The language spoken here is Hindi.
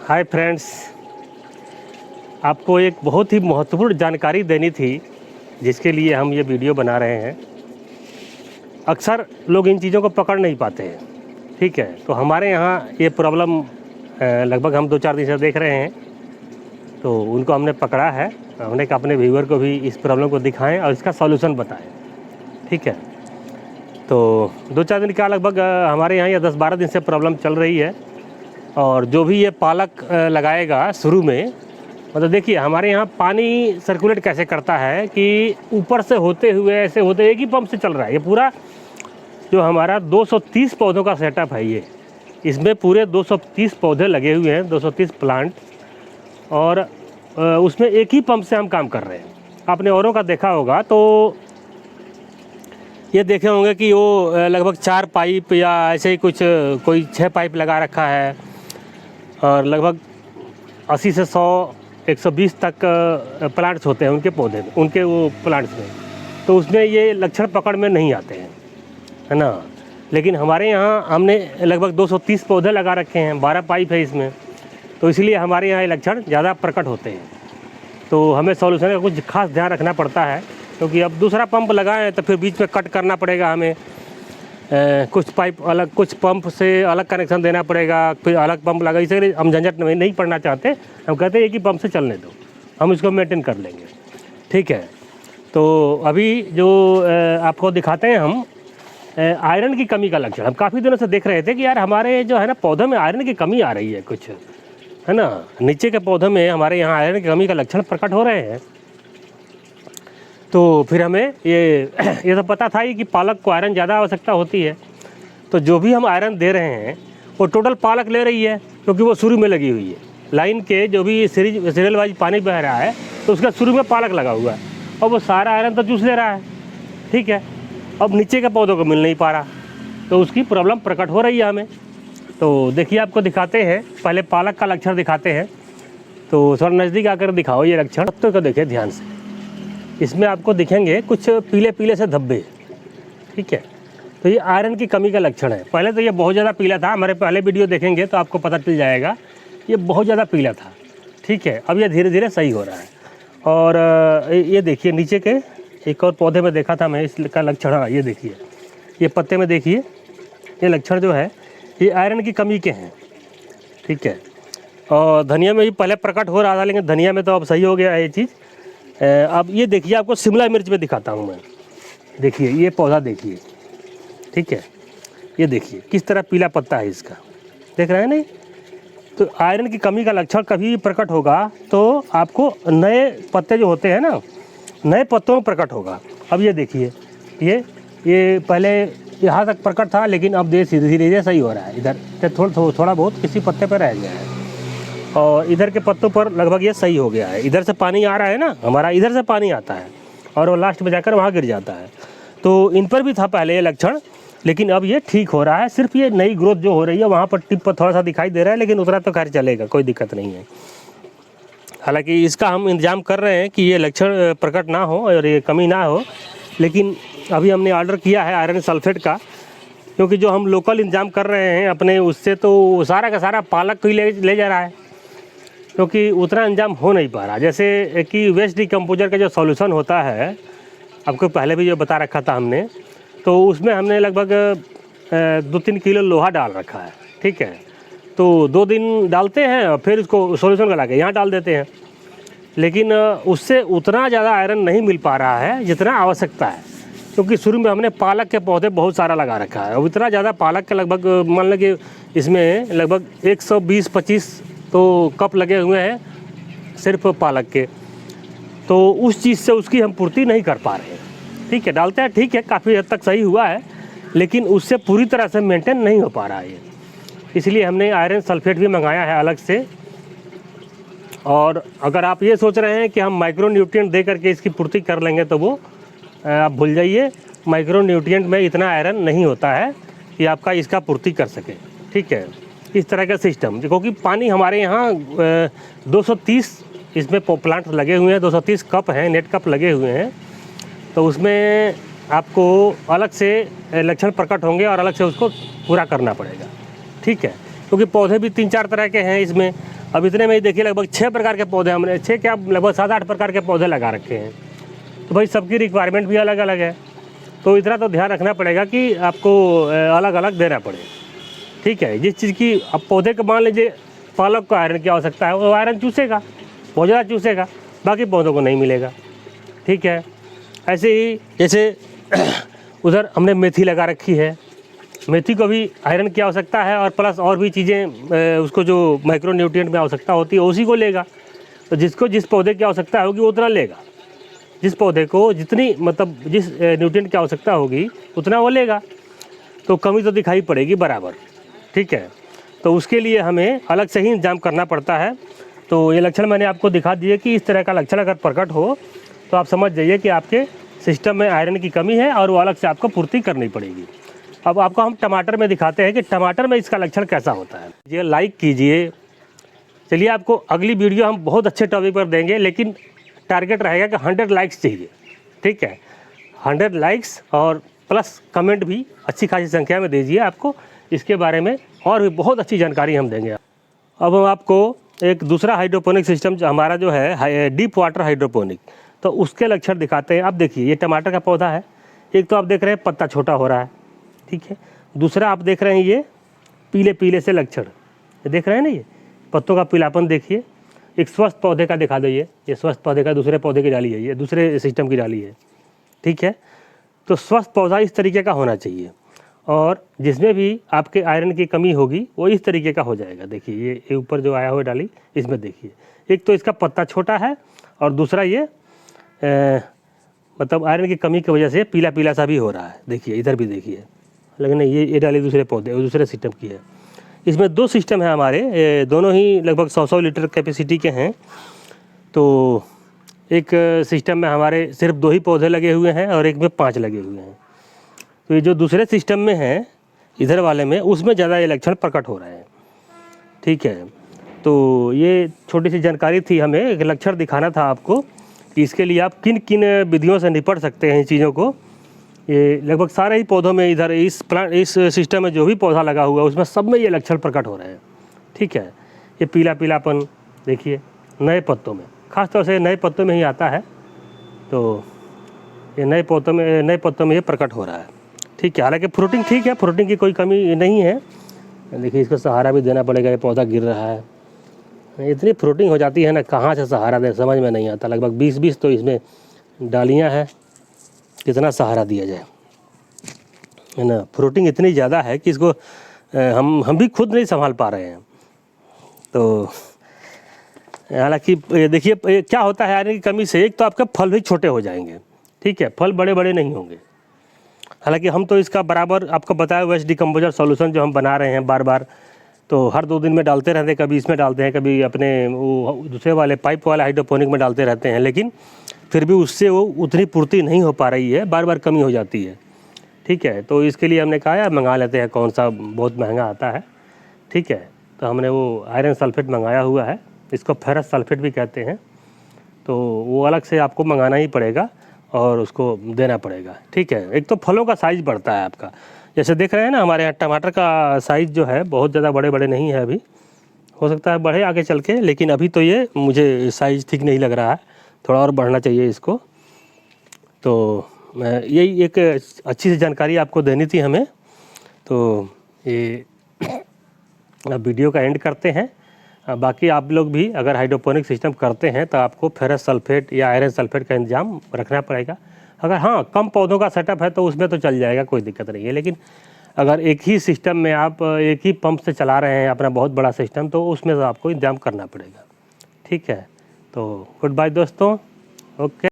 हाय फ्रेंड्स, आपको एक बहुत ही महत्वपूर्ण जानकारी देनी थी जिसके लिए हम ये वीडियो बना रहे हैं। अक्सर लोग इन चीज़ों को पकड़ नहीं पाते हैं, ठीक है। तो हमारे यहाँ ये प्रॉब्लम लगभग हम 2-4 दिन से देख रहे हैं, तो उनको हमने पकड़ा है। हमने कहा अपने व्यूअर को भी इस प्रॉब्लम को दिखाएं और इसका सॉल्यूशन बताएं, ठीक है। तो 2-4 दिन का लगभग हमारे यहाँ या 10-12 दिन से प्रॉब्लम चल रही है। और जो भी ये पालक लगाएगा शुरू में, मतलब देखिए हमारे यहाँ पानी सर्कुलेट कैसे करता है कि ऊपर से होते हुए ऐसे होते एक ही पंप से चल रहा है। ये पूरा जो हमारा 230 पौधों का सेटअप है, ये इसमें पूरे 230 पौधे लगे हुए हैं, 230 प्लांट, और उसमें एक ही पंप से हम काम कर रहे हैं। आपने औरों का देखा होगा तो ये देखे होंगे कि वो लगभग 4 पाइप या ऐसे ही कुछ कोई 6 पाइप लगा रखा है और लगभग 80 से 100-120 तक प्लांट्स होते हैं उनके पौधे में, उनके वो प्लांट्स में। तो उसमें ये लक्षण पकड़ में नहीं आते हैं, है ना। लेकिन हमारे यहाँ हमने लगभग 230 पौधे लगा रखे हैं, 12 पाइप है इसमें, तो इसलिए हमारे यहाँ ये लक्षण ज़्यादा प्रकट होते हैं। तो हमें सॉल्यूशन का कुछ खास ध्यान रखना पड़ता है, क्योंकि अब दूसरा पंप लगाएं तो फिर बीच में कट करना पड़ेगा हमें। कुछ पाइप अलग, कुछ पंप से अलग कनेक्शन देना पड़ेगा, फिर अलग पंप लगा। इसलिए हम झंझट में नहीं पड़ना चाहते। हम कहते हैं एक ही पंप से चलने दो, हम इसको मेंटेन कर लेंगे, ठीक है। तो अभी जो आपको दिखाते हैं हम आयरन की कमी का लक्षण। हम काफ़ी दिनों से देख रहे थे कि यार हमारे जो है ना पौधों में आयरन की कमी आ रही है कुछ, है ना। नीचे के पौधों में हमारे यहाँ आयरन की कमी का लक्षण प्रकट हो रहे हैं। तो फिर हमें ये तो पता था ही कि पालक को आयरन ज़्यादा आवश्यकता होती है। तो जो भी हम आयरन दे रहे हैं वो टोटल पालक ले रही है, क्योंकि वो शुरू में लगी हुई है। लाइन के जो भी सीरियल वाइज पानी बह रहा है तो उसका शुरू में पालक लगा हुआ है और वो सारा आयरन तो चूस ले रहा है, ठीक है। अब नीचे के पौधों को मिल नहीं पा रहा, तो उसकी प्रॉब्लम प्रकट हो रही है हमें। तो देखिए आपको दिखाते हैं, पहले पालक का लक्षण दिखाते हैं। तो थोड़ा नज़दीक आकर दिखाओ ये लक्षण, पत्तों को देखिए ध्यान से। इसमें आपको दिखेंगे कुछ पीले पीले से धब्बे, ठीक है। तो ये आयरन की कमी का लक्षण है। पहले तो ये बहुत ज़्यादा पीला था, हमारे पहले वीडियो देखेंगे तो आपको पता चल जाएगा ये बहुत ज़्यादा पीला था, ठीक है। अब ये धीरे धीरे सही हो रहा है। और ये देखिए नीचे के एक और पौधे में देखा था मैं इसका लक्षण। हाँ, ये देखिए ये पत्ते में देखिए ये लक्षण जो है ये आयरन की कमी के हैं, ठीक है। और धनिया में भी पहले प्रकट हो रहा था, लेकिन धनिया में तो अब सही हो गया है ये चीज़। अब ये देखिए आपको शिमला मिर्च में दिखाता हूँ मैं। देखिए ये पौधा देखिए, ठीक है। ये देखिए किस तरह पीला पत्ता है इसका, देख रहे हैं नहीं। तो आयरन की कमी का लक्षण कभी प्रकट होगा तो आपको नए पत्ते जो होते हैं ना, नए पत्तों में प्रकट होगा। अब ये देखिए ये पहले यहाँ तक प्रकट था, लेकिन अब धीरे धीरे सही हो रहा है। इधर थोड़ा बहुत किसी पत्ते पर रह गया है और इधर के पत्तों पर लगभग ये सही हो गया है। इधर से पानी आ रहा है ना, हमारा इधर से पानी आता है और वो लास्ट में जाकर वहाँ गिर जाता है। तो इन पर भी था पहले ये लक्षण, लेकिन अब ये ठीक हो रहा है। सिर्फ ये नई ग्रोथ जो हो रही है वहाँ पर टिप पर थोड़ा सा दिखाई दे रहा है, लेकिन उतना तो खैर चलेगा, कोई दिक्कत नहीं है। हालांकि इसका हम इंतजाम कर रहे हैं कि ये लक्षण प्रकट ना हो और ये कमी ना हो। लेकिन अभी हमने ऑर्डर किया है आयरन सल्फेट का, क्योंकि जो हम लोकल इंतजाम कर रहे हैं अपने उससे तो सारा का सारा पालक को ही ले जा रहा है, क्योंकि उतना इंतजाम हो नहीं पा रहा। जैसे कि वेस्ट डिकम्पोजर का जो सॉल्यूशन होता है, आपको पहले भी जो बता रखा था हमने, तो उसमें हमने लगभग 2-3 किलो लोहा डाल रखा है, ठीक है। तो 2 दिन डालते हैं और फिर उसको सॉल्यूशन लगा के यहाँ डाल देते हैं, लेकिन उससे उतना ज़्यादा आयरन नहीं मिल पा रहा है जितना आवश्यकता है। क्योंकि शुरू में हमने पालक के पौधे बहुत सारा लगा रखा है और इतना ज़्यादा पालक के लगभग मान लो कि इसमें लगभग 120-25 तो कप लगे हुए हैं सिर्फ पालक के। तो उस चीज़ से उसकी हम पूर्ति नहीं कर पा रहे हैं, ठीक है। डालते हैं, ठीक है, काफ़ी हद तक सही हुआ है, लेकिन उससे पूरी तरह से मेंटेन नहीं हो पा रहा है ये। इसलिए हमने आयरन सल्फेट भी मंगाया है अलग से। और अगर आप ये सोच रहे हैं कि हम माइक्रो न्यूट्रिएंट दे करके इसकी पूर्ति कर लेंगे तो वो आप भूल जाइए। माइक्रो न्यूट्रिएंट में इतना आयरन नहीं होता है कि आपका इसका पूर्ति कर सके, ठीक है। इस तरह का सिस्टम, क्योंकि पानी हमारे यहाँ 230 इसमें प्लांट लगे हुए हैं, 230 कप हैं, नेट कप लगे हुए हैं। तो उसमें आपको अलग से लक्षण प्रकट होंगे और अलग से उसको पूरा करना पड़ेगा, ठीक है। क्योंकि पौधे भी 3-4 तरह के हैं इसमें। अब इतने में ही देखिए लगभग 6 प्रकार के पौधे हमने 6 क्या लगभग 7-8 प्रकार के पौधे लगा रखे हैं। तो भाई सबकी रिक्वायरमेंट भी अलग अलग है, तो इतना तो ध्यान रखना पड़ेगा कि आपको अलग अलग देना पड़े। ठीक है, जिस चीज़ की अब पौधे को मान लीजिए पालक को आयरन की आवश्यकता है, वो आयरन चूसेगा, बहुत ज़्यादा चूसेगा, बाकी पौधों को नहीं मिलेगा। ठीक है, ऐसे ही जैसे उधर हमने मेथी लगा रखी है, मेथी को भी आयरन की आवश्यकता है और प्लस और भी चीज़ें उसको जो माइक्रो न्यूट्रिएंट में आवश्यकता होती है उसी को लेगा। तो जिसको जिस पौधे की आवश्यकता होगी वो उतना लेगा, जिस पौधे को जितनी मतलब जिस न्यूट्रिएंट की आवश्यकता होगी उतना वो लेगा, तो कमी तो दिखाई पड़ेगी बराबर। ठीक है, तो उसके लिए हमें अलग से ही इंतजाम करना पड़ता है। तो ये लक्षण मैंने आपको दिखा दिए कि इस तरह का लक्षण अगर प्रकट हो तो आप समझ जाइए कि आपके सिस्टम में आयरन की कमी है और वो अलग से आपको पूर्ति करनी पड़ेगी। अब आपको हम टमाटर में दिखाते हैं कि टमाटर में इसका लक्षण कैसा होता है। ये लाइक कीजिए। चलिए आपको अगली वीडियो हम बहुत अच्छे टॉपिक पर देंगे, लेकिन टारगेट रहेगा कि 100 लाइक्स चाहिए। ठीक है, 100 लाइक्स और प्लस कमेंट भी अच्छी खासी संख्या में दीजिए। आपको इसके बारे में और भी बहुत अच्छी जानकारी हम देंगे। अब हम आपको एक दूसरा हाइड्रोपोनिक सिस्टम जो हमारा जो है डीप वाटर हाइड्रोपोनिक, तो उसके लक्षण दिखाते हैं। आप देखिए ये टमाटर का पौधा है, एक तो आप देख रहे हैं पत्ता छोटा हो रहा है। ठीक है, दूसरा आप देख रहे हैं ये पीले पीले से लक्षण, ये देख रहे हैं ना, ये पत्तों का पीलापन देखिए। एक स्वस्थ पौधे का दिखा दो, ये स्वस्थ पौधे का दूसरे पौधे की डाली है, ये दूसरे सिस्टम की डाली है। ठीक है, तो स्वस्थ पौधा इस तरीके का होना चाहिए और जिसमें भी आपके आयरन की कमी होगी वो इस तरीके का हो जाएगा। देखिए ये ऊपर जो आया हुआ डाली, इसमें देखिए एक तो इसका पत्ता छोटा है और दूसरा ये मतलब आयरन की कमी की वजह से पीला पीला सा भी हो रहा है। देखिए इधर भी देखिए, लेकिन ये डाली दूसरे पौधे दूसरे सिस्टम की है। इसमें 2 सिस्टम है हमारे, दोनों ही लगभग 100 लीटर कैपेसिटी के हैं। तो एक सिस्टम में हमारे सिर्फ 2 ही पौधे लगे हुए हैं और एक में 5 लगे हुए हैं। तो ये जो दूसरे सिस्टम में है इधर वाले में, उसमें ज़्यादा ये लक्षण प्रकट हो रहे हैं। ठीक है, तो ये छोटी सी जानकारी थी, हमें एक लक्षण दिखाना था आपको कि इसके लिए आप किन किन विधियों से निपट सकते हैं इन चीज़ों को। ये लगभग सारे ही पौधों में इधर इस सिस्टम में जो भी पौधा लगा हुआ है उसमें सब में ये लक्षण प्रकट हो रहे हैं। ठीक है, ये पीला पीलापन देखिए नए पत्तों में, ख़ासतौर से नए पत्तों में ही आता है। तो ये नए पत्तों में ये प्रकट हो रहा है। ठीक है, हालांकि फ्रूटिंग ठीक है, फ्रूटिंग की कोई कमी नहीं है। देखिए इसको सहारा भी देना पड़ेगा, ये पौधा गिर रहा है। इतनी फ्रूटिंग हो जाती है ना, कहाँ से सहारा दे समझ में नहीं आता। लगभग 20-20 तो इसमें डालियाँ हैं, कितना सहारा दिया जाए, है ना। फ्रूटिंग इतनी ज़्यादा है कि इसको हम भी खुद नहीं संभाल पा रहे हैं। तो हालांकि देखिए क्या होता है आयरन की कमी से, एक तो आपके फल भी छोटे हो जाएंगे। ठीक है, फल बड़े बड़े नहीं होंगे। हालांकि हम तो इसका बराबर आपको बताया वेस्ट डिकम्पोजर सॉल्यूशन जो हम बना रहे हैं बार बार, तो हर 2 दिन में डालते रहते हैं। कभी इसमें डालते हैं, कभी अपने वो दूसरे वाले पाइप वाले हाइड्रोपोनिक में डालते रहते हैं, लेकिन फिर भी उससे वो उतनी पूर्ति नहीं हो पा रही है, बार बार कमी हो जाती है। ठीक है, तो इसके लिए हमने कहा यार मंगा लेते हैं, कौन सा बहुत महंगा आता है। ठीक है, तो हमने वो आयरन सल्फेट मंगाया हुआ है, इसको फेरस सल्फेट भी कहते हैं। तो वो अलग से आपको मंगाना ही पड़ेगा और उसको देना पड़ेगा। ठीक है, एक तो फलों का साइज़ बढ़ता है आपका, जैसे देख रहे हैं ना हमारे यहाँ टमाटर का साइज़ जो है बहुत ज़्यादा बड़े बड़े नहीं है अभी, हो सकता है बढ़े आगे चल के, लेकिन अभी तो ये मुझे साइज़ ठीक नहीं लग रहा है, थोड़ा और बढ़ना चाहिए इसको। तो यही एक अच्छी सी जानकारी आपको देनी थी हमें। तो ये वीडियो का एंड करते हैं। बाकी आप लोग भी अगर हाइड्रोपोनिक सिस्टम करते हैं तो आपको फेरस सल्फेट या आयरन सल्फेट का इंतजाम रखना पड़ेगा। अगर हाँ कम पौधों का सेटअप है तो उसमें तो चल जाएगा, कोई दिक्कत नहीं है। लेकिन अगर एक ही सिस्टम में आप एक ही पंप से चला रहे हैं अपना बहुत बड़ा सिस्टम, तो उसमें तो आपको इंतजाम करना पड़ेगा। ठीक है, तो गुड बाय दोस्तों, ओके।